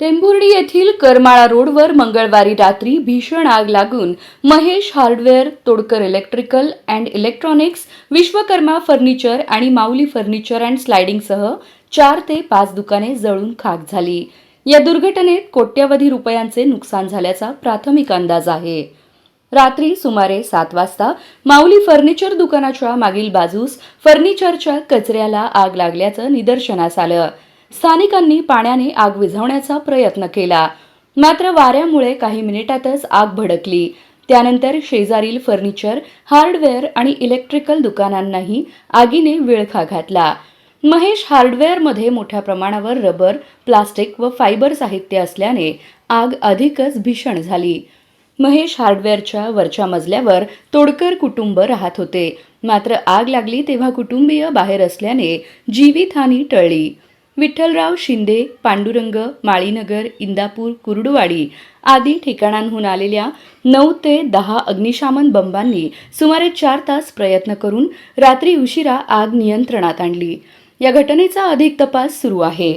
टेंभुर्णी येथील करमाळा रोडवर मंगळवारी रात्री भीषण आग लागून Mahesh hardware, Todkar electrical and electronics, Vishwakarma furniture आणि माऊली फर्निचर अँड स्लायडिंगसह 4 ते 5 दुकाने जळून खाक झाली. या दुर्घटनेत कोट्यवधी रुपयांचे नुकसान झाल्याचा प्राथमिक अंदाज आहे. रात्री सुमारे 7 वाजता माऊली फर्निचर दुकानाच्या मागील बाजूस फर्निचरच्या कचऱ्याला आग लागल्याचं निदर्शनास आलं. स्थानिकांनी पाण्याने आग विझवण्याचा प्रयत्न केला, मात्र वाऱ्यामुळे काही मिनिटातच आग भडकली. त्यानंतर शेजारील फर्निचर, हार्डवेअर आणि इलेक्ट्रिकल दुकानांनाही आगीने विळखा घातला. महेश हार्डवेअरमध्ये मोठ्या प्रमाणावर रबर, प्लास्टिक व फायबर साहित्य असल्याने आग अधिकच भीषण झाली. महेश हार्डवेअरच्या वरच्या मजल्यावर तोडकर कुटुंब राहत होते, मात्र आग लागली तेव्हा कुटुंबीय बाहेर असल्याने जीवितहानी टळली. विठ्ठलराव शिंदे, पांडुरंग, माळीनगर, इंदापूर, कुर्डुवाडी आदी ठिकाणांहून आलेल्या 9 ते 10 अग्निशामन बंबांनी सुमारे 4 तास प्रयत्न करून रात्री उशिरा आग नियंत्रणात आणली. या घटनेचा अधिक तपास सुरू आहे.